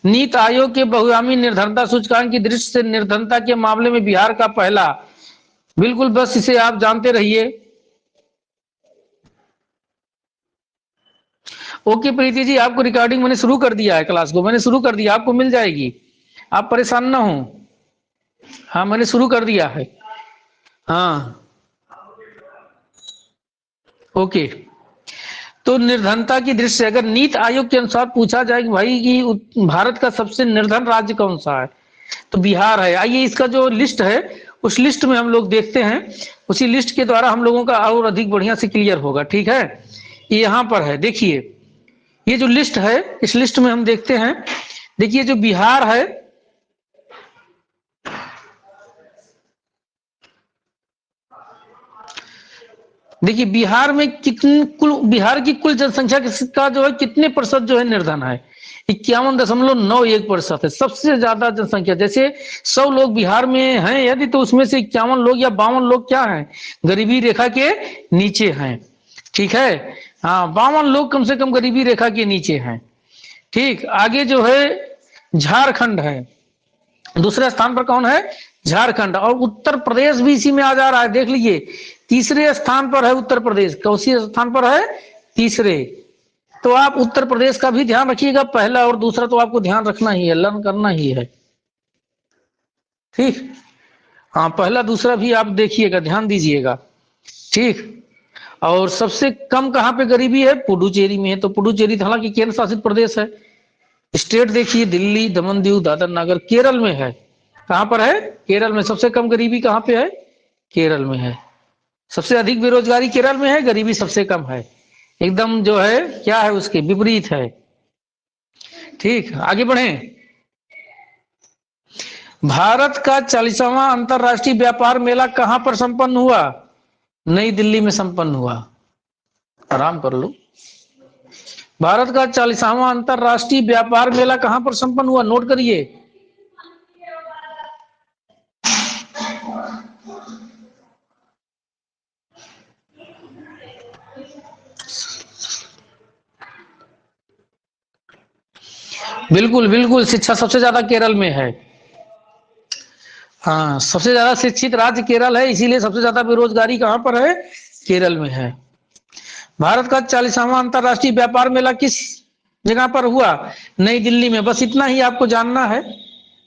नीति आयोग के बहुआयामी निर्धनता सूचकांक की दृष्टि से निर्धनता के मामले में बिहार का पहला, बिल्कुल बस इसे आप जानते रहिए। ओके प्रीति जी, आपको रिकॉर्डिंग मैंने शुरू कर दिया है, क्लास को मैंने शुरू कर दिया, आपको मिल जाएगी, आप परेशान ना हो। हाँ मैंने शुरू कर दिया है। हाँ ओके। तो निर्धनता की दृष्टि से अगर नीति आयोग के अनुसार पूछा जाए कि भाई कि भारत का सबसे निर्धन राज्य कौन सा है, तो बिहार है। आइए इसका जो लिस्ट है उस लिस्ट में हम लोग देखते हैं, उसी लिस्ट के द्वारा हम लोगों का और अधिक बढ़िया से क्लियर होगा। ठीक है, ये यहाँ पर है, देखिए ये जो लिस्ट है इस लिस्ट में हम देखते हैं। देखिए जो बिहार है, देखिए बिहार में कितनी बिहार की कुल जनसंख्या का जो है कितने प्रतिशत जो है निर्धन है? 51.91% है। सबसे ज्यादा जनसंख्या, जैसे 100 लोग बिहार में हैं यदि, तो उसमें से 51 लोग या 52 लोग क्या हैं? गरीबी रेखा के नीचे हैं। ठीक है, हाँ 52 लोग कम से कम गरीबी रेखा के नीचे हैं। ठीक, आगे जो है झारखंड है, दूसरे स्थान पर कौन है? झारखंड। और उत्तर प्रदेश भी इसी में आ जा रहा है, देख लीजिए तीसरे स्थान पर है उत्तर प्रदेश। कौन स्थान पर है? तीसरे। तो आप उत्तर प्रदेश का भी ध्यान रखिएगा, पहला और दूसरा तो आपको ध्यान रखना ही है, लर्न करना ही है। ठीक, हाँ पहला दूसरा भी आप देखिएगा, ध्यान दीजिएगा। ठीक, और सबसे कम कहां पे गरीबी है? पुडुचेरी में है। तो पुडुचेरी हालांकि केंद्र शासित प्रदेश है। स्टेट देखिए, दिल्ली, दमन दीव, दादर नगर, केरल में है। कहां पर है? केरल में। सबसे कम गरीबी कहां पे है? केरल में है। सबसे अधिक बेरोजगारी केरल में है, गरीबी सबसे कम है। एकदम जो है क्या है, उसके विपरीत है। ठीक, आगे बढ़ें। भारत का 40वां अंतरराष्ट्रीय व्यापार मेला कहां पर संपन्न हुआ? नई दिल्ली में संपन्न हुआ। आराम कर लो। भारत का 40वां अंतरराष्ट्रीय व्यापार मेला कहां पर संपन्न हुआ? नोट करिए। बिल्कुल बिल्कुल, शिक्षा सबसे ज्यादा केरल में है। हाँ, सबसे ज्यादा शिक्षित राज्य केरल है, इसीलिए सबसे ज्यादा बेरोजगारी कहां पर है? केरल में है। भारत का 40वां अंतरराष्ट्रीय व्यापार मेला किस जगह पर हुआ? नई दिल्ली में। बस इतना ही आपको जानना है,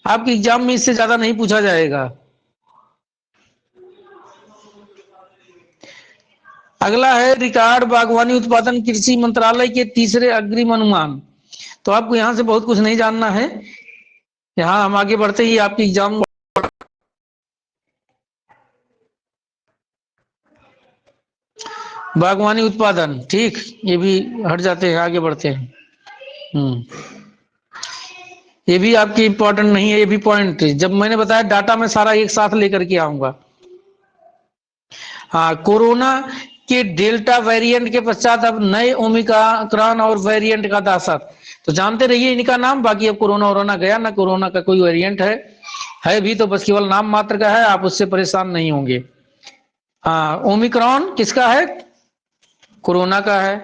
आपके एग्जाम में इससे ज्यादा नहीं पूछा जाएगा। अगला है रिकॉर्ड बागवानी उत्पादन कृषि मंत्रालय के तीसरे अग्रिम अनुमान। तो आपको यहां से बहुत कुछ नहीं जानना है, यहां हम आगे बढ़ते ही आपकी एग्जाम। बागवानी उत्पादन, ठीक, ये भी हट जाते हैं, आगे बढ़ते हैं। ये भी आपकी इंपॉर्टेंट नहीं है, ये भी पॉइंट जब मैंने बताया डाटा में सारा एक साथ लेकर के आऊंगा। हाँ, कोरोना के डेल्टा वेरिएंट के पश्चात अब नए ओमिक्रॉन और वेरिएंट का दासत। तो जानते रहिए इनका नाम, बाकी अब कोरोना वोरोना गया ना, कोरोना का कोई वेरिएंट है भी तो बस केवल नाम मात्र का है, आप उससे परेशान नहीं होंगे। हाँ, ओमिक्रॉन किसका है? कोरोना का है।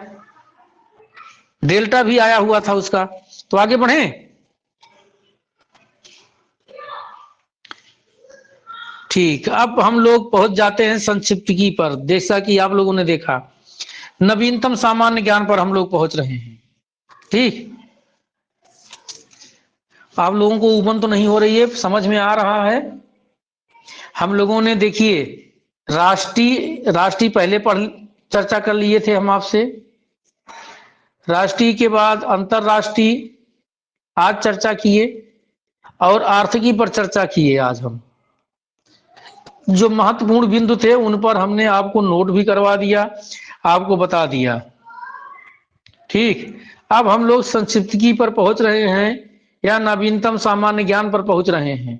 डेल्टा भी आया हुआ था उसका। तो आगे बढ़े। ठीक, अब हम लोग पहुंच जाते हैं संक्षिप्तकी पर। जैसा कि आप लोगों ने देखा, नवीनतम सामान्य ज्ञान पर हम लोग पहुंच रहे हैं। ठीक, आप लोगों को उबन तो नहीं हो रही है, समझ में आ रहा है? हम लोगों ने देखिए राष्ट्रीय पहले पढ़ चर्चा कर लिए थे हम आपसे, राष्ट्रीय के बाद अंतरराष्ट्रीय आज चर्चा किए, और आर्थिकी पर चर्चा किए आज हम। जो महत्वपूर्ण बिंदु थे उन पर हमने आपको नोट भी करवा दिया, आपको बता दिया। ठीक, अब हम लोग संक्षिप्तकी पर पहुंच रहे हैं या नवीनतम सामान्य ज्ञान पर पहुंच रहे हैं,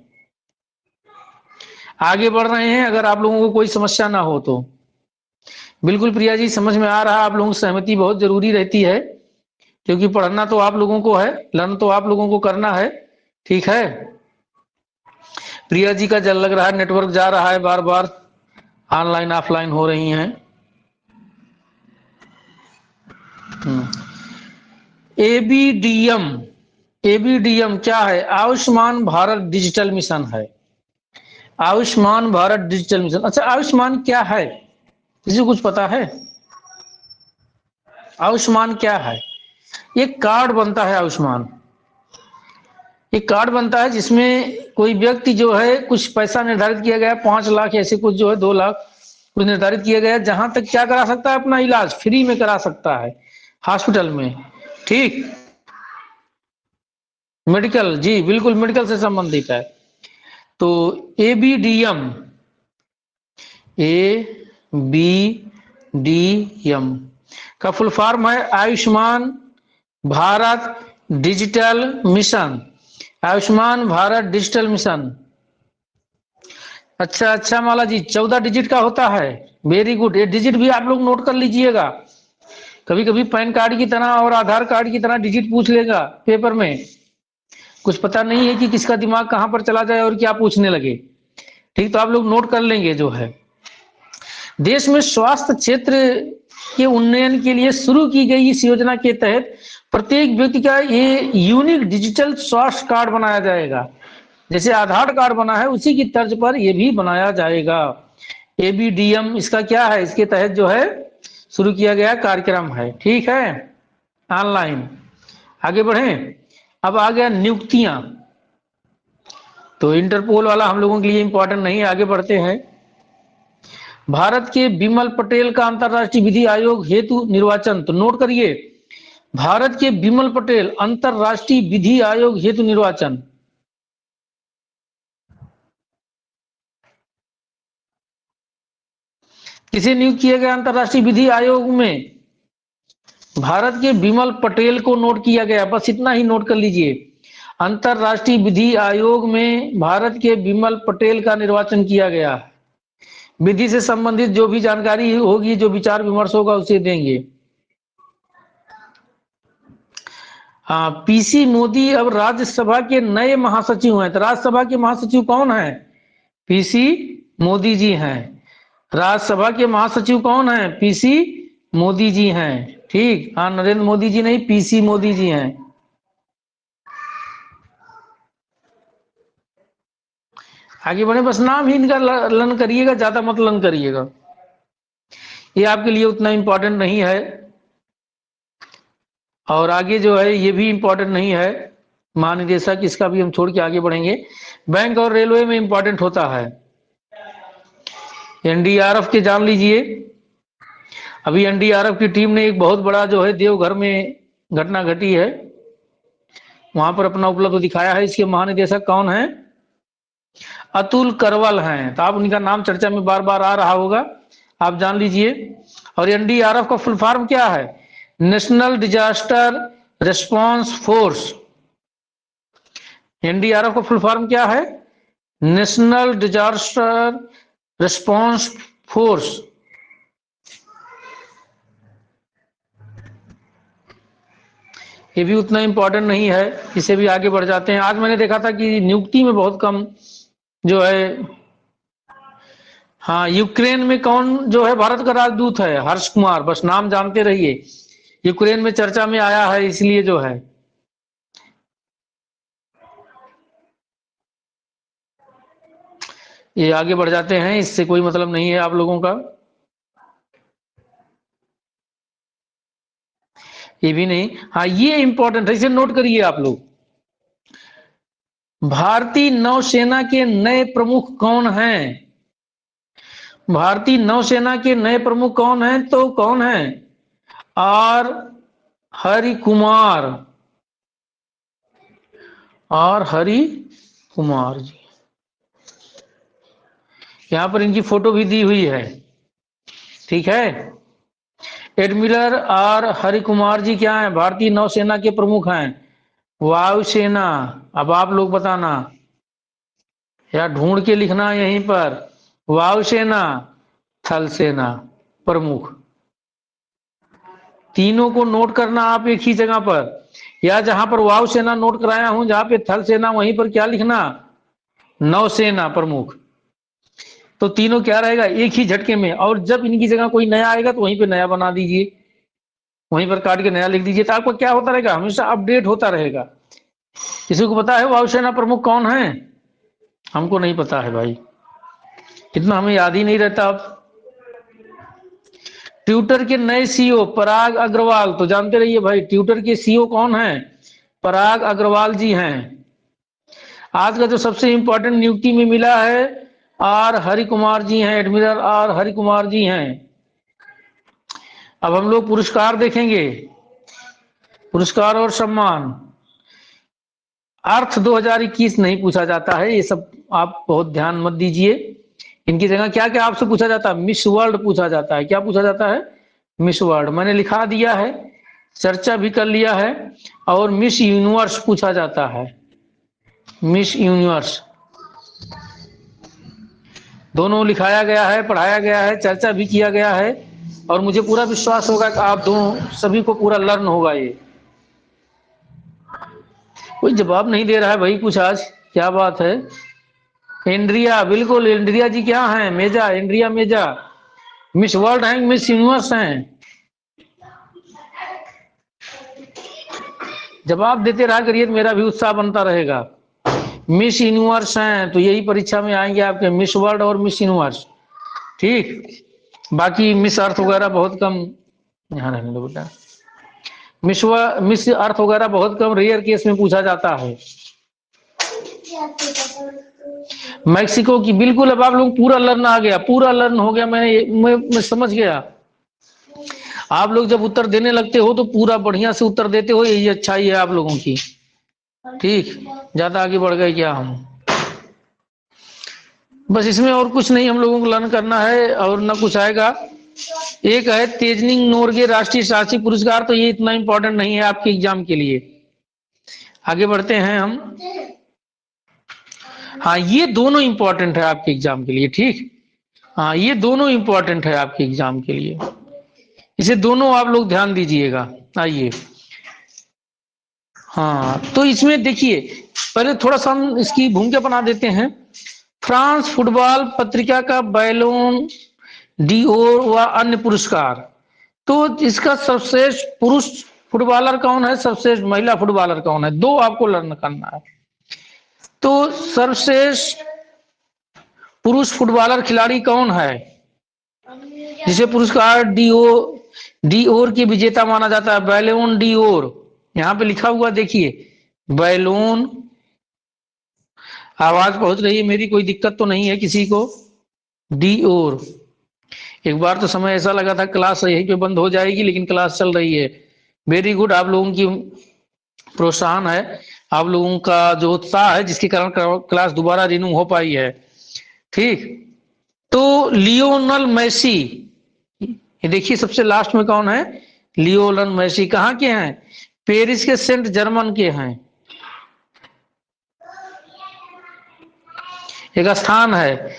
आगे बढ़ रहे हैं। अगर आप लोगों को कोई समस्या ना हो तो बिल्कुल प्रिया जी, समझ में आ रहा है। आप लोगों की सहमति बहुत जरूरी रहती है, क्योंकि पढ़ना तो आप लोगों को है, लर्न तो आप लोगों को करना है। ठीक है, प्रिया जी का जल लग रहा है, नेटवर्क जा रहा है, बार बार ऑनलाइन ऑफलाइन हो रही हैं। एबीडीएम, एबीडीएम क्या है? आयुष्मान भारत डिजिटल मिशन है। Ayushman Bharat digital mission. अच्छा, आयुष्मान क्या है, किसी को कुछ पता है? आयुष्मान क्या है? एक कार्ड बनता है आयुष्मान, एक कार्ड बनता है जिसमें कोई व्यक्ति जो है कुछ पैसा निर्धारित किया गया, 5 लाख ऐसे कुछ जो है 2 लाख कुछ निर्धारित किया गया, जहां तक क्या करा सकता है, अपना इलाज फ्री में करा सकता है हॉस्पिटल में। ठीक, मेडिकल, जी बिल्कुल मेडिकल से संबंधित है। तो एबीडीएम, एबीडीएम का फुल फॉर्म है Ayushman Bharat digital mission. Ayushman Bharat digital mission. अच्छा अच्छा माला जी, 14 डिजिट का होता है। वेरी गुड, ये डिजिट भी आप लोग नोट कर लीजिएगा। कभी कभी पैन कार्ड की तरह और आधार कार्ड की तरह डिजिट पूछ लेगा पेपर में, कुछ पता नहीं है कि किसका दिमाग कहां पर चला जाए और क्या पूछने लगे। ठीक, तो आप लोग नोट कर लेंगे। जो है देश में स्वास्थ्य क्षेत्र के उन्नयन के लिए शुरू की गई इस योजना के तहत प्रत्येक व्यक्ति का ये यूनिक डिजिटल स्वास्थ्य कार्ड बनाया जाएगा। जैसे आधार कार्ड बना है उसी की तर्ज पर ये भी बनाया जाएगा। एबीडीएम इसका क्या है, इसके तहत जो है शुरू किया गया कार्यक्रम है। ठीक है, ऑनलाइन। आगे बढ़ें, अब आ गया नियुक्तियां। तो इंटरपोल वाला हम लोगों के लिए इंपॉर्टेंट नहीं है, आगे बढ़ते हैं। भारत के बिमल पटेल का अंतरराष्ट्रीय विधि आयोग हेतु निर्वाचन। तो नोट करिए, भारत के बिमल पटेल अंतरराष्ट्रीय विधि आयोग हेतु निर्वाचन। किसे नियुक्त किया गया अंतरराष्ट्रीय विधि आयोग में? भारत के बिमल पटेल को नोट किया गया, बस इतना ही नोट कर लीजिए। अंतरराष्ट्रीय विधि आयोग में भारत के बिमल पटेल का निर्वाचन किया गया। विधि से संबंधित जो भी जानकारी होगी, जो विचार विमर्श होगा, उसे देंगे। हाँ, पीसी मोदी अब राज्यसभा के नए महासचिव हैं। तो राज्यसभा के महासचिव कौन है? पीसी मोदी जी हैं। राज्यसभा के महासचिव कौन है? पीसी मोदी जी हैं। ठीक, हाँ, नरेंद्र मोदी जी नहीं, पीसी मोदी जी हैं। आगे बढ़े, बस नाम ही इनका लर्न करिएगा, ज्यादा मत लर्न करिएगा, ये आपके लिए उतना इंपॉर्टेंट नहीं है। और आगे जो है ये भी इंपॉर्टेंट नहीं है, महानिदेशक, इसका भी हम छोड़ के आगे बढ़ेंगे। बैंक और रेलवे में इंपॉर्टेंट होता है। एनडीआरएफ के जान लीजिए, अभी एनडीआरएफ की टीम ने एक बहुत बड़ा जो है देवघर में घटना घटी है, वहां पर अपना उपलब्ध दिखाया है। इसके महानिदेशक कौन है? अतुल करवल हैं। तो आप उनका नाम चर्चा में बार बार आ रहा होगा, आप जान लीजिए। और एनडीआरएफ का फुल फॉर्म क्या है? National disaster response force. NDRF का फुल फॉर्म क्या है? National disaster response force. ये भी उतना इंपॉर्टेंट नहीं है, इसे भी आगे बढ़ जाते हैं। आज मैंने देखा था कि नियुक्ति में बहुत कम जो है, हाँ, यूक्रेन में कौन जो है भारत का राजदूत है? हर्ष कुमार, बस नाम जानते रहिए। यूक्रेन में चर्चा में आया है इसलिए जो है। ये आगे बढ़ जाते हैं, इससे कोई मतलब नहीं है आप लोगों का। ये भी नहीं, हाँ, ये इंपॉर्टेंट है, इसे नोट करिए आप लोग। भारतीय नौसेना के नए प्रमुख कौन हैं? भारतीय नौसेना के नए प्रमुख कौन हैं? तो कौन है? Are Hari Kumar, are Hari Kumar ji. यहाँ पर इनकी फोटो भी दी हुई है, ठीक है। एडमिरल आर हरि कुमार जी क्या है? भारतीय नौसेना के प्रमुख हैं। वायुसेना, अब आप लोग बताना या ढूंढ के लिखना यहीं पर। वायुसेना, थल सेना प्रमुख, तीनों को नोट करना आप एक ही जगह पर, या जहां पर वायुसेना नोट कराया हूं, जहां पे थल सेना वहीं पर क्या लिखना? नौसेना प्रमुख। तो तीनों क्या रहेगा? एक ही झटके में। और जब इनकी जगह कोई नया आएगा तो वहीं पे नया बना दीजिए, वहीं पर काट के नया लिख दीजिए, तो आपका क्या होता रहेगा? हमेशा अपडेट होता रहेगा। किसी को पता है वायुसेना प्रमुख कौन है? हमको नहीं पता है भाई, इतना हमें याद ही नहीं रहता। अब ट्विटर के नए सीईओ पराग अग्रवाल, तो जानते रहिए भाई ट्विटर के सीईओ कौन है? पराग अग्रवाल जी हैं। आज का जो सबसे इंपॉर्टेंट नियुक्ति में मिला है, आर हरि कुमार जी हैं, एडमिरल आर हरि कुमार जी हैं। अब हम लोग पुरस्कार देखेंगे, पुरस्कार और सम्मान। अर्थ 2021 नहीं पूछा जाता है, ये सब आप बहुत ध्यान मत दीजिए। इनकी जगह क्या क्या आपसे पूछा जाता है? मिस वर्ल्ड पूछा जाता है। क्या पूछा जाता है? मिस वर्ल्ड मैंने लिखा दिया है, चर्चा भी कर लिया है। और मिस यूनिवर्स पूछा जाता है, मिस यूनिवर्स दोनों लिखाया गया है, पढ़ाया गया है, चर्चा भी किया गया है। और मुझे पूरा विश्वास होगा कि आप दोनों सभी को पूरा लर्न होगा। ये कोई जवाब नहीं दे रहा है भाई कुछ आज, क्या बात है? एंड्रिया, बिल्कुल एंड्रिया जी क्या है? मेजा, एंड्रिया मेजा मिस वर्ल्ड हैं, मिस यूनिवर्स हैं। जवाब देते रहा करिए तो मेरा भी उत्साह बनता रहेगा। मिस यूनिवर्स हैं तो यही परीक्षा में आएंगे आपके, मिस वर्ल्ड और मिस यूनिवर्स, ठीक। बाकी मिस अर्थ वगैरह बहुत कम, यहाँ रहने दो बेटा। मिस अर्थ वगैरह बहुत कम रेयर केस में पूछा जाता है। मैक्सिको की, बिल्कुल। अब आप लोग पूरा लर्न आ गया, पूरा लर्न हो गया। मैं समझ गया। आप लोग जब उत्तर देने लगते हो तो पूरा बढ़िया से उत्तर देते हो, यही अच्छाई है आप लोगों की, ठीक। ज्यादा आगे बढ़ गए क्या हम? बस इसमें और कुछ नहीं हम लोगों को लर्न करना है, और ना कुछ आएगा। एक है तेजनिंग नोर्गे राष्ट्रीय साहसी पुरस्कार, तो ये इतना इंपॉर्टेंट नहीं है आपके एग्जाम के लिए। आगे बढ़ते हैं हम। हाँ, ये दोनों इंपॉर्टेंट है आपके एग्जाम के लिए, ठीक। हाँ, ये दोनों इंपॉर्टेंट है आपके एग्जाम के लिए, इसे दोनों आप लोग ध्यान दीजिएगा। आइए, हाँ तो इसमें देखिए, पहले थोड़ा सा हम इसकी भूमिका बना देते हैं। फ्रांस फुटबॉल पत्रिका का बैलोन डीओर व अन्य पुरस्कार, तो इसका सर्वश्रेष्ठ पुरुष फुटबॉलर कौन है, सर्वश्रेष्ठ महिला फुटबॉलर कौन है, दो आपको लर्न करना है। तो सर्वश्रेष्ठ पुरुष फुटबॉलर खिलाड़ी कौन है, जिसे पुरस्कार डीओर के विजेता माना जाता है? बैलोन डीओर, यहां पे लिखा हुआ देखिए, बैलोन। आवाज पहुंच रही है मेरी? कोई दिक्कत तो नहीं है किसी को? डीओर। एक बार तो समय ऐसा लगा था क्लास यहीं पे बंद हो जाएगी, लेकिन क्लास चल रही है। वेरी गुड, आप लोगों की प्रोत्साहन है, आप लोगों का जो उत्साह है, जिसके कारण क्लास दोबारा रिन्यू हो पाई है, ठीक। तो लियोनल मेसी, ये देखिए सबसे लास्ट में कौन है? Lionel Messi. कहाँ के हैं? पेरिस के सेंट जर्मन के हैं। एक स्थान है,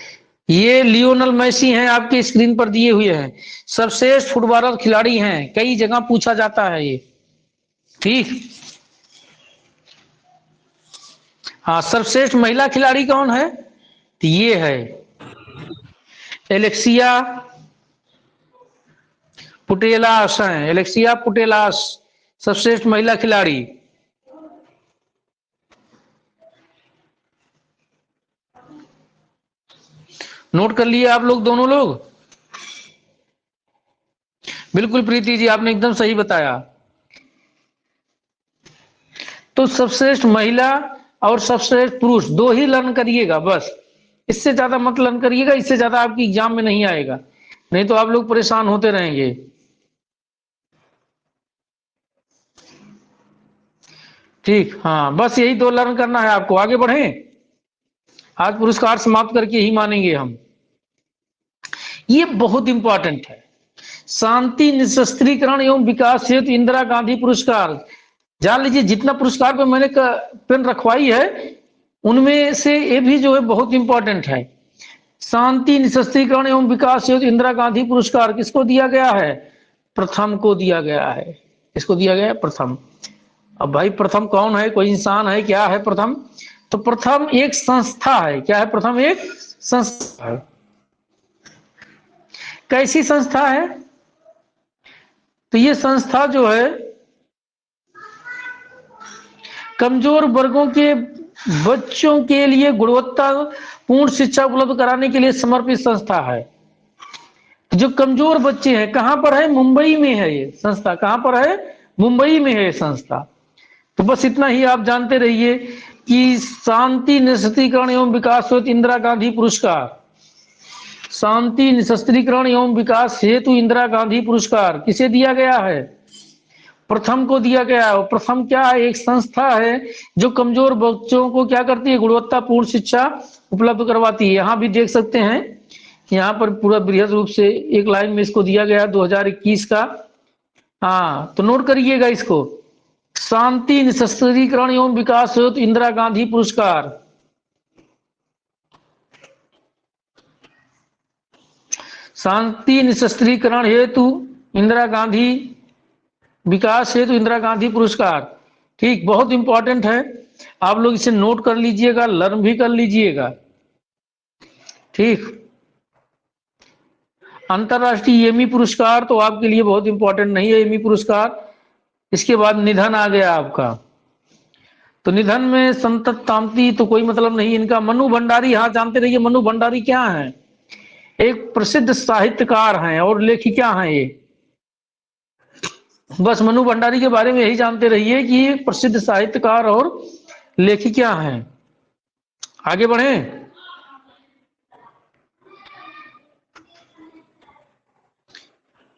ये लियोनल मेसी हैं, आपके स्क्रीन पर दिए हुए हैं। सर्वश्रेष्ठ फुटबॉलर खिलाड़ी हैं, कई जगह पूछा जाता है ये, ठीक। हाँ, सर्वश्रेष्ठ महिला खिलाड़ी कौन है? तो ये है एलेक्सिया पुटेलास हैं, एलेक्सिया पुटेलास सर्वश्रेष्ठ महिला खिलाड़ी। नोट कर लिए आप लोग, दोनों लोग? बिल्कुल प्रीति जी, आपने एकदम सही बताया। तो सर्वश्रेष्ठ महिला और सर्वश्रेष्ठ पुरुष दो ही लर्न करिएगा बस, इससे ज्यादा मत लर्न करिएगा, इससे ज्यादा आपकी एग्जाम में नहीं आएगा, नहीं तो आप लोग परेशान होते रहेंगे, ठीक। हाँ, बस यही दो लर्न करना है आपको, आगे बढ़ें। आज पुरस्कार समाप्त करके ही मानेंगे हम। ये बहुत इंपॉर्टेंट है। शांति निशस्त्रीकरण एवं विकास हेतु इंदिरा गांधी पुरस्कार, जान लीजिए जितना पुरस्कार पे मैंने पेन रखवाई है उनमें से ये भी जो है बहुत इंपॉर्टेंट है। शांति निशस्त्रीकरण एवं विकास हेतु इंदिरा गांधी पुरस्कार किसको दिया गया है? प्रथम को दिया गया है। किसको दिया गया है? प्रथम। अब भाई प्रथम कौन है? कोई इंसान है क्या है प्रथम? तो प्रथम एक संस्था है। क्या है? प्रथम एक संस्था है। कैसी संस्था है? तो ये संस्था जो है कमजोर वर्गों के बच्चों के लिए गुणवत्तापूर्ण शिक्षा उपलब्ध कराने के लिए समर्पित संस्था है। जो कमजोर बच्चे हैं, कहां पर है? मुंबई में है ये संस्था। कहां पर है? मुंबई में है संस्था। तो बस इतना ही आप जानते रहिए कि शांति निशस्त्रीकरण एवं विकास हेतु इंदिरा गांधी पुरस्कार, शांति निशस्त्रीकरण एवं विकास हेतु इंदिरा गांधी पुरस्कार किसे दिया गया है? प्रथम को दिया गया है। प्रथम क्या है? एक संस्था है जो कमजोर बच्चों को क्या करती है? गुणवत्तापूर्ण शिक्षा उपलब्ध करवाती है। यहाँ भी देख सकते हैं, यहाँ पर पूरा बृहद रूप से एक लाइन में इसको दिया गया 2021 का। हाँ, तो नोट करिएगा इसको। शांति निशस्त्रीकरण एवं विकास हेतु इंदिरा गांधी पुरस्कार, शांति निशस्त्रीकरण हेतु इंदिरा गांधी, विकास हेतु इंदिरा गांधी पुरस्कार। ठीक, बहुत इंपॉर्टेंट है। आप लोग इसे नोट कर लीजिएगा, लर्न भी कर लीजिएगा। ठीक, अंतरराष्ट्रीय एमी पुरस्कार तो आपके लिए बहुत इंपॉर्टेंट नहीं है। एमी पुरस्कार, इसके बाद निधन आ गया आपका। तो निधन में संतत तामती तो कोई मतलब नहीं इनका। मनु भंडारी, हाँ जानते रहिए मनु भंडारी क्या है? एक प्रसिद्ध साहित्यकार हैं और लेखिका हैं ये। बस मनु भंडारी के बारे में यही जानते रहिए कि ये प्रसिद्ध साहित्यकार और लेखिका हैं। आगे बढ़े।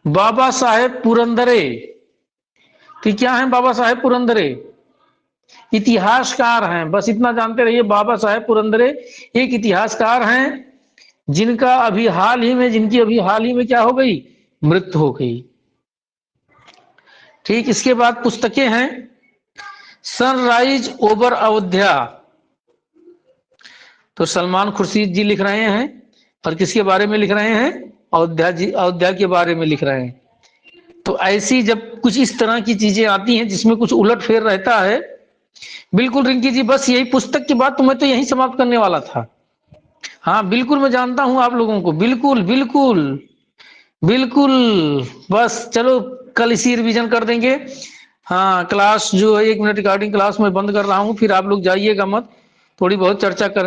बाबा साहेब पुरंदरे, तो क्या है बाबा साहेब पुरंदरे? इतिहासकार हैं। बस इतना जानते रहिए, बाबा साहेब पुरंदरे एक इतिहासकार हैं जिनकी अभी हाल ही में क्या हो गई? मृत्यु हो गई। ठीक, इसके बाद पुस्तकें हैं। सनराइज ओवर अयोध्या, तो सलमान खुर्शीद जी लिख रहे हैं। और किसके बारे में लिख रहे हैं? अयोध्या के बारे में लिख रहे हैं। तो ऐसी जब कुछ इस तरह की चीजें आती हैं जिसमें कुछ उलट फेर रहता है, बिल्कुल रिंकी जी, बस यही पुस्तक की बात तो मैं तो यही समाप्त करने वाला था। हाँ बिल्कुल, मैं जानता हूं आप लोगों को। बिल्कुल बिल्कुल बिल्कुल, बस चलो कल इसी रिवीजन कर देंगे। हाँ, क्लास जो है 1 मिनट रिकॉर्डिंग क्लास में बंद कर रहा हूँ, फिर आप लोग जाइएगा मत, थोड़ी बहुत चर्चा कर